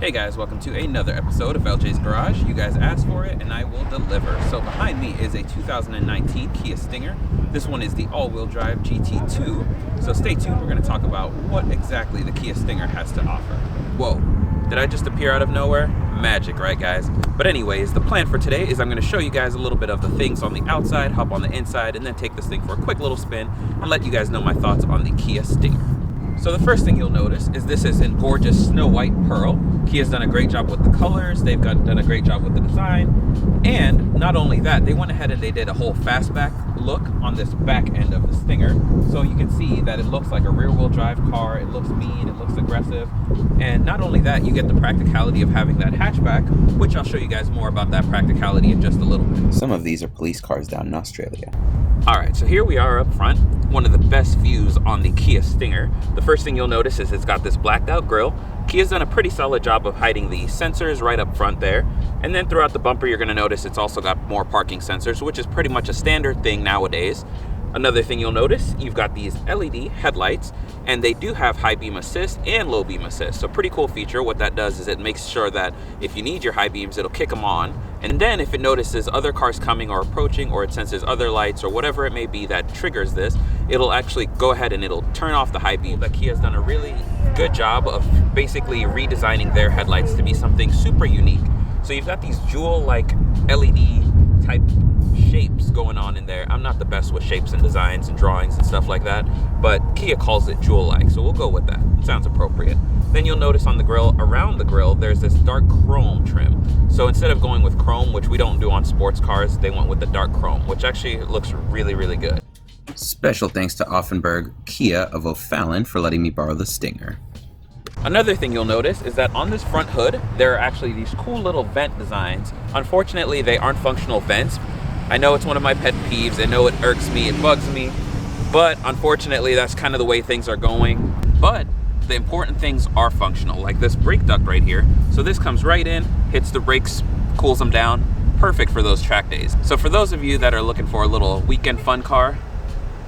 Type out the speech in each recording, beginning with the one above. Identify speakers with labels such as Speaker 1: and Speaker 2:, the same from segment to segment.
Speaker 1: Hey guys, welcome to another episode of Ljs Garage. You guys asked for it and I will deliver. So behind me is a 2019 Kia Stinger. This one is the all-wheel drive GT2. So stay tuned, we're going to talk about what exactly the Kia Stinger has to offer. Whoa, did I just appear out of nowhere? Magic, right guys? But anyways, the plan for today is I'm going to show you guys a little bit of the things on the outside, hop on the inside, and then take this thing for a quick little spin and let you guys know my thoughts on the Kia Stinger. So the first thing you'll notice is this is in gorgeous snow white pearl. Kia's done a great job with the colors, they've done a great job with the design, and not only that, they went ahead and they did a whole fastback look on this back end of the Stinger. So you can see that it looks like a rear-wheel drive car, it looks mean, it looks aggressive, and not only that, you get the practicality of having that hatchback, which I'll show you guys more about that practicality in just a little bit.
Speaker 2: Some of these are police cars down in Australia.
Speaker 1: Alright, so here we are up front, one of the best views on the Kia Stinger. The first thing you'll notice is it's got this blacked out grille. Kia's done a pretty solid job of hiding the sensors right up front there. And then throughout the bumper, you're going to notice it's also got more parking sensors, which is pretty much a standard thing nowadays. Another thing you'll notice, you've got these LED headlights, and they do have high beam assist and low beam assist. So pretty cool feature. What that does is it makes sure that if you need your high beams, it'll kick them on. And then if it notices other cars coming or approaching, or it senses other lights or whatever it may be that triggers this, it'll actually go ahead and it'll turn off the high beam. That Kia's done a really good job of basically redesigning their headlights to be something super unique. So you've got these jewel-like LED type shapes going on in there. I'm not the best with shapes and designs and drawings and stuff like that, but Kia calls it jewel-like, so we'll go with that. It sounds appropriate. Then you'll notice on the grille, around the grille, there's this dark chrome trim. So instead of going with chrome, which we don't do on sports cars, they went with the dark chrome, which actually looks really, really good.
Speaker 2: Special thanks to Offenberg Kia of O'Fallon for letting me borrow the Stinger.
Speaker 1: Another thing you'll notice is that on this front hood, there are actually these cool little vent designs. Unfortunately, they aren't functional vents. I know it's one of my pet peeves. I know it irks me, it bugs me, but unfortunately, that's kind of the way things are going. But the important things are functional, like this brake duct right here. So this comes right in, hits the brakes, cools them down. Perfect for those track days. So for those of you that are looking for a little weekend fun car,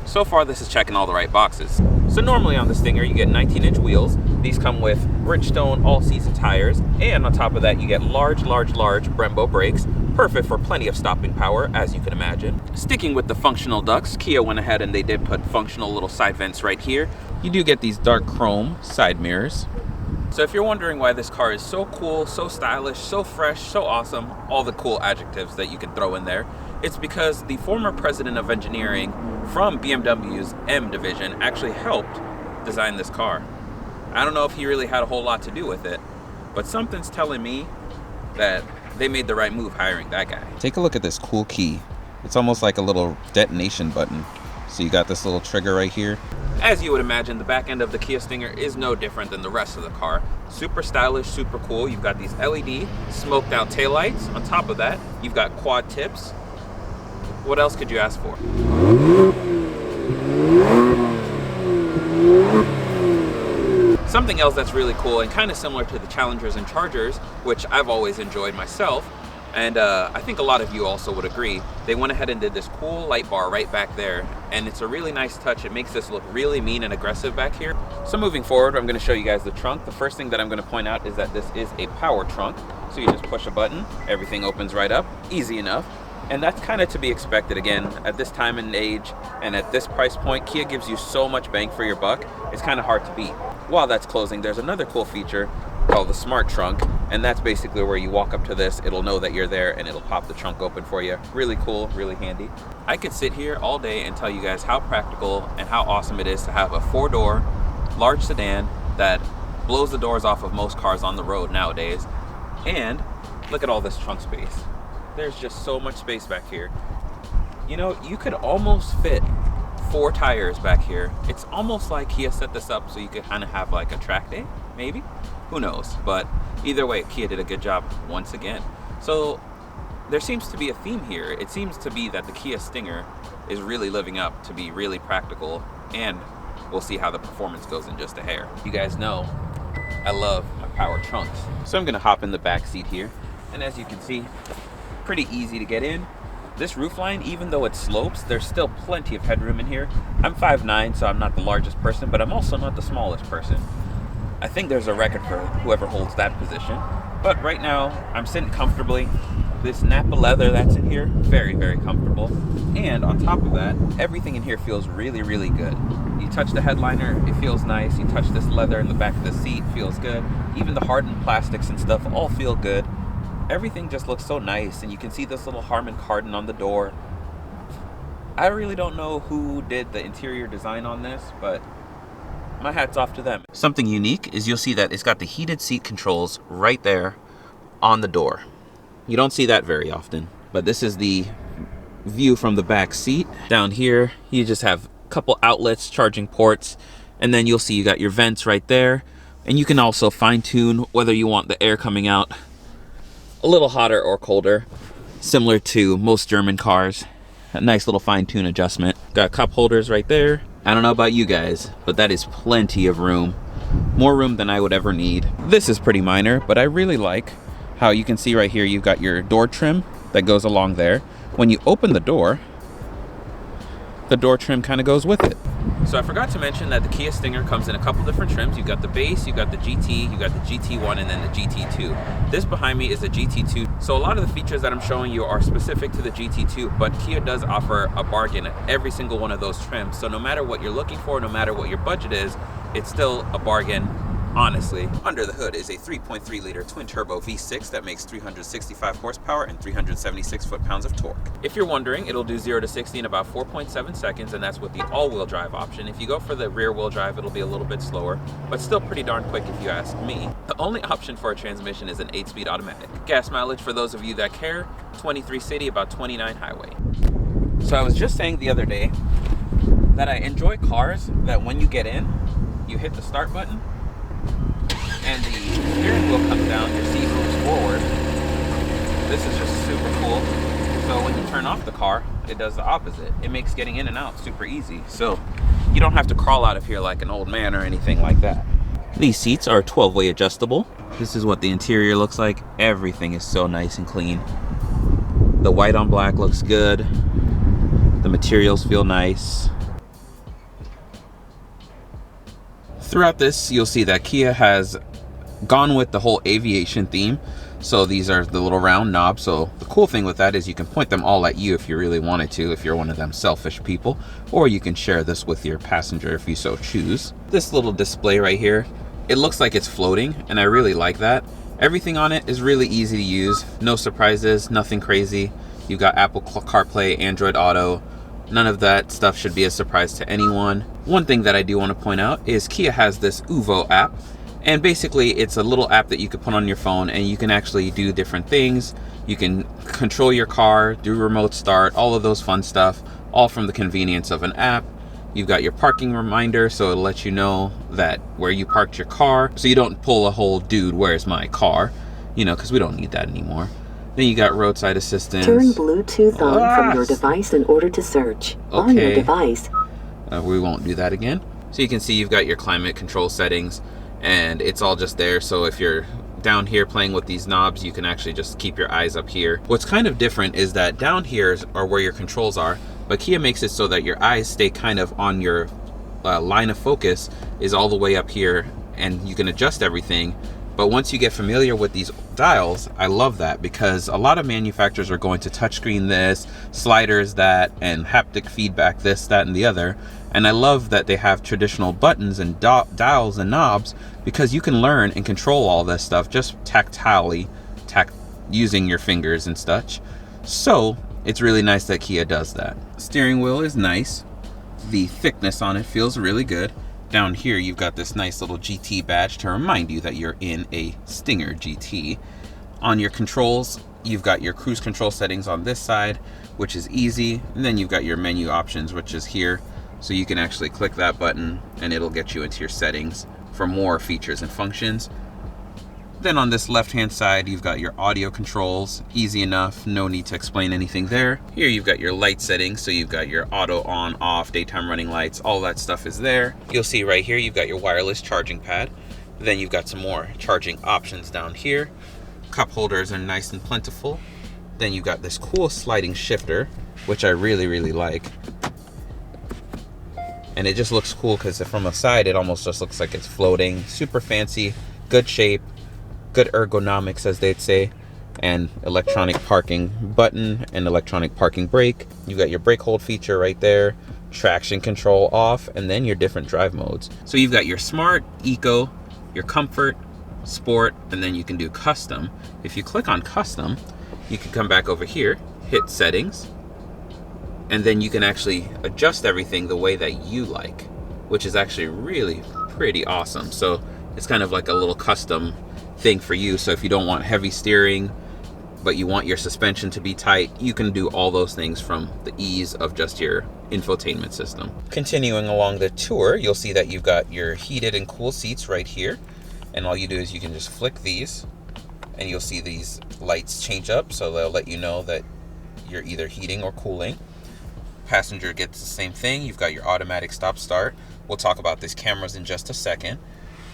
Speaker 1: so far this is checking all the right boxes. So normally on the Stinger, you get 19-inch wheels. These come with Bridgestone all-season tires, and on top of that, you get large Brembo brakes, perfect for plenty of stopping power, as you can imagine. Sticking with the functional ducts, Kia went ahead and they did put functional little side vents right here. You do get these dark chrome side mirrors. So if you're wondering why this car is so cool, so stylish, so fresh, so awesome, all the cool adjectives that you can throw in there, it's because the former president of engineering from BMW's M division actually helped design this car. I don't know if he really had a whole lot to do with it, but something's telling me that they made the right move hiring that guy.
Speaker 2: Take a look at this cool key. It's almost like a little detonation button. So you got this little trigger right here.
Speaker 1: As you would imagine, the back end of the Kia Stinger is no different than the rest of the car. Super stylish, super cool. You've got these LED smoked out taillights. On top of that, you've got quad tips. What else could you ask for? Something else that's really cool and kind of similar to the Challengers and Chargers, which I've always enjoyed myself, and I think a lot of you also would agree, they went ahead and did this cool light bar right back there, and it's a really nice touch. It makes this look really mean and aggressive back here. So moving forward, I'm going to show you guys the trunk. The first thing that I'm going to point out is that this is a power trunk. So you just push a button, everything opens right up, easy enough. And that's kind of to be expected. Again, at this time and age and at this price point, Kia gives you so much bang for your buck, it's kind of hard to beat. While that's closing, there's another cool feature called the Smart Trunk, and that's basically where you walk up to this, it'll know that you're there and it'll pop the trunk open for you. Really cool, really handy. I could sit here all day and tell you guys how practical and how awesome it is to have a 4-door large sedan that blows the doors off of most cars on the road nowadays. And look at all this trunk space. There's just so much space back here. You know, you could almost fit 4 tires back here. It's almost like Kia set this up so you could kind of have like a track day, maybe? Who knows? But either way, Kia did a good job once again. So there seems to be a theme here. It seems to be that the Kia Stinger is really living up to be really practical, and we'll see how the performance goes in just a hair. You guys know I love my power trunks. So I'm gonna hop in the back seat here, and as you can see, pretty easy to get in. This roofline, even though it slopes, there's still plenty of headroom in here. I'm 5'9", so I'm not the largest person, but I'm also not the smallest person. I think there's a record for whoever holds that position. But right now, I'm sitting comfortably. This Nappa leather that's in here, very, very comfortable. And on top of that, everything in here feels really, really good. You touch the headliner, it feels nice. You touch this leather in the back of the seat, feels good. Even the hardened plastics and stuff all feel good. Everything just looks so nice, and you can see this little Harman Kardon on the door. I really don't know who did the interior design on this, but my hat's off to them. Something unique is you'll see that it's got the heated seat controls right there on the door. You don't see that very often, but this is the view from the back seat. Down here, you just have a couple outlets, charging ports, and then you'll see you got your vents right there. And you can also fine tune whether you want the air coming out a little hotter or colder, similar to most German cars. A nice little fine tune adjustment. Got cup holders right there. I don't know about you guys, but that is plenty of room. More room than I would ever need. This is pretty minor, but I really like how you can see right here, you've got your door trim that goes along there. When you open the door trim kind of goes with it. So I forgot to mention that the Kia Stinger comes in a couple different trims. You've got the base, you've got the GT, you've got the GT1, and then the GT2. This behind me is the GT2. So a lot of the features that I'm showing you are specific to the GT2, but Kia does offer a bargain at every single one of those trims. So no matter what you're looking for, no matter what your budget is, it's still a bargain. Honestly. Under the hood is a 3.3 liter twin turbo V6 that makes 365 horsepower and 376 foot-pounds of torque. If you're wondering, it'll do 0 to 60 in about 4.7 seconds, and that's with the all-wheel drive option. If you go for the rear-wheel drive, it'll be a little bit slower, but still pretty darn quick if you ask me. The only option for a transmission is an 8-speed automatic. Gas mileage, for those of you that care, 23 city, about 29 highway. So I was just saying the other day that I enjoy cars that when you get in, you hit the start button, and the steering wheel comes down, your seat moves forward. This is just super cool. So when you turn off the car, it does the opposite. It makes getting in and out super easy. So you don't have to crawl out of here like an old man or anything like that. These seats are 12-way adjustable. This is what the interior looks like. Everything is so nice and clean. The white on black looks good. The materials feel nice. Throughout this, you'll see that Kia has gone with the whole aviation theme. So these are the little round knobs. So the cool thing with that is you can point them all at you if you really wanted to, if you're one of them selfish people, or you can share this with your passenger if you so choose. This little display right here, it looks like it's floating, and I really like that. Everything on it is really easy to use. No surprises, nothing crazy. You've got Apple CarPlay, Android Auto. None of that stuff should be a surprise to anyone. One thing that I do want to point out is Kia has this UVO app, and basically it's a little app that you can put on your phone, and you can actually do different things. You can control your car, do remote start, all of those fun stuff, all from the convenience of an app. You've got your parking reminder, so it'll let you know that where you parked your car, so you don't pull a whole "dude, where's my car?" You know, because we don't need that anymore. Then you got roadside assistance.
Speaker 3: Turn Bluetooth on from your device in order to search.
Speaker 1: Okay.
Speaker 3: On your device.
Speaker 1: We won't do that again. So you can see you've got your climate control settings, and it's all just there. So if you're down here playing with these knobs, you can actually just keep your eyes up here. What's kind of different is that down here are where your controls are, but Kia makes it so that your eyes stay kind of on your line of focus is all the way up here, and you can adjust everything. But once you get familiar with these dials, I love that, because a lot of manufacturers are going to touchscreen this, sliders that, and haptic feedback this, that, and the other. And I love that they have traditional buttons and dials and knobs, because you can learn and control all this stuff just tactilely, using your fingers and such. So it's really nice that Kia does that. Steering wheel is nice. The thickness on it feels really good. Down here, you've got this nice little GT badge to remind you that you're in a Stinger GT. On your controls, you've got your cruise control settings on this side, which is easy. And then you've got your menu options, which is here. So you can actually click that button and it'll get you into your settings for more features and functions. Then on this left-hand side, you've got your audio controls. Easy enough, no need to explain anything there. Here you've got your light settings, so you've got your auto on, off, daytime running lights, all that stuff is there. You'll see right here, you've got your wireless charging pad. Then you've got some more charging options down here. Cup holders are nice and plentiful. Then you've got this cool sliding shifter, which I really, really like.
Speaker 2: And it just looks cool because from the side, it almost just looks like it's floating. Super fancy, good shape, good ergonomics, as they'd say. And electronic parking button and electronic parking brake. You got your brake hold feature right there, traction control off, and then your different drive modes. So you've got your smart, eco, your comfort, sport, and then you can do custom. If you click on custom, you can come back over here, hit settings, and then you can actually adjust everything the way that you like, which is actually really pretty awesome. So it's kind of like a little custom thing for you. So if you don't want heavy steering, but you want your suspension to be tight, you can do all those things from the ease of just your infotainment system. Continuing along the tour, you'll see that you've got your heated and cool seats right here. And all you do is you can just flick these and you'll see these lights change up. So they'll let you know that you're either heating or cooling. Passenger gets the same thing. You've got your automatic stop start. We'll talk about these cameras in just a second.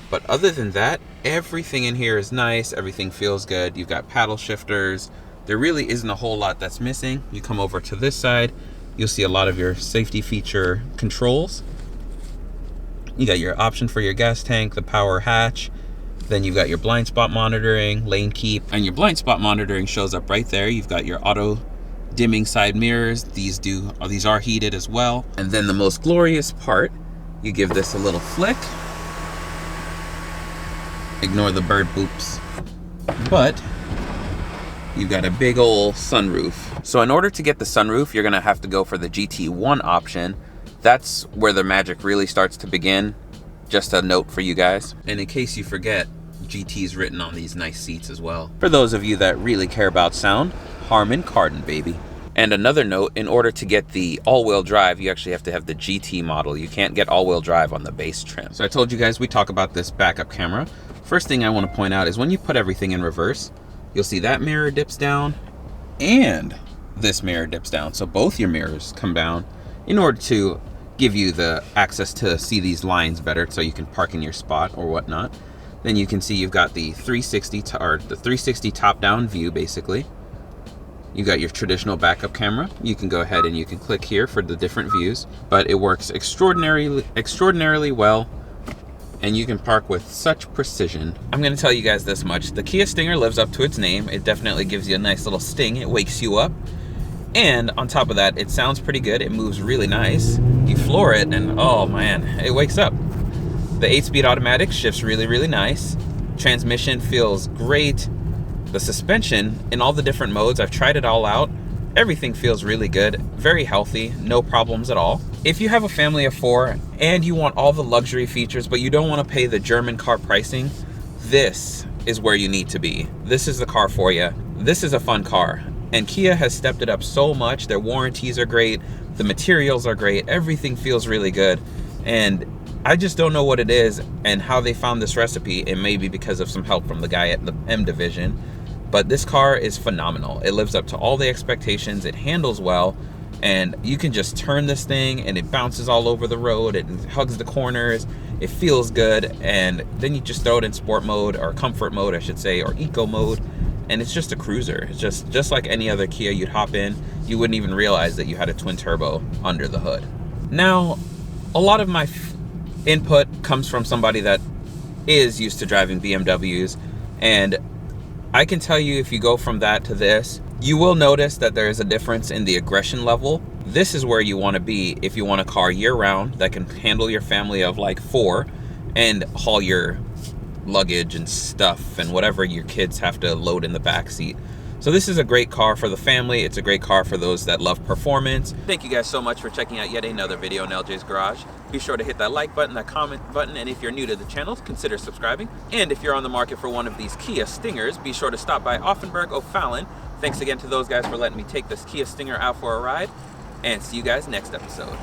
Speaker 2: But other than that, everything in here is nice. Everything feels good. You've got paddle shifters. There really isn't a whole lot that's missing. You come over to this side, you'll see a lot of your safety feature controls. You got your option for your gas tank, the power hatch. Then you've got your blind spot monitoring, lane keep, and your blind spot monitoring shows up right there. You've got your auto dimming side mirrors. These are heated as well. And then the most glorious part, you give this a little flick. Ignore the bird boops. But you've got a big old sunroof. So in order to get the sunroof, you're gonna have to go for the GT1 option. That's where the magic really starts to begin. Just a note for you guys. And in case you forget, GT's written on these nice seats as well. For those of you that really care about sound, Harman Kardon, baby. And another note, in order to get the all-wheel drive, you actually have to have the GT model. You can't get all-wheel drive on the base trim. So I told you guys we talk about this backup camera. First thing I want to point out is when you put everything in reverse, you'll see that mirror dips down and this mirror dips down. So both your mirrors come down in order to give you the access to see these lines better so you can park in your spot or whatnot. Then you can see you've got the 360 top-down view, basically. You got your traditional backup camera. You can go ahead and you can click here for the different views, but it works extraordinarily well, and you can park with such precision. I'm gonna tell you guys this much. The Kia Stinger lives up to its name. It definitely gives you a nice little sting. It wakes you up. And on top of that, it sounds pretty good. It moves really nice. You floor it and oh man, it wakes up. The 8-speed automatic shifts really nice. Transmission feels great. The suspension in all the different modes, I've tried it all out. Everything feels really good, very healthy, no problems at all. If you have a family of 4 and you want all the luxury features, but you don't want to pay the German car pricing, this is where you need to be. This is the car for you. This is a fun car. And Kia has stepped it up so much. Their warranties are great. The materials are great. Everything feels really good. And I just don't know what it is and how they found this recipe. It may be because of some help from the guy at the M division. But this car is phenomenal. It lives up to all the expectations. It handles well. And you can just turn this thing and it bounces all over the road. It hugs the corners. It feels good. And then you just throw it in sport mode, or comfort mode, I should say, or eco mode. And it's just a cruiser. It's just like any other Kia you'd hop in. You wouldn't even realize that you had a twin turbo under the hood. Now, a lot of my input comes from somebody that is used to driving BMWs, and I can tell you, if you go from that to this, you will notice that there is a difference in the aggression level. This is where you want to be if you want a car year-round that can handle your family of like 4 and haul your luggage and stuff and whatever your kids have to load in the back seat. So this is a great car for the family. It's a great car for those that love performance. Thank you guys so much for checking out yet another video in Ljs Garage. Be sure to hit that like button, that comment button, and if you're new to the channel, consider subscribing. And if you're on the market for one of these Kia Stingers, be sure to stop by Offenburg, O'Fallon. Thanks again to those guys for letting me take this Kia Stinger out for a ride, and see you guys next episode.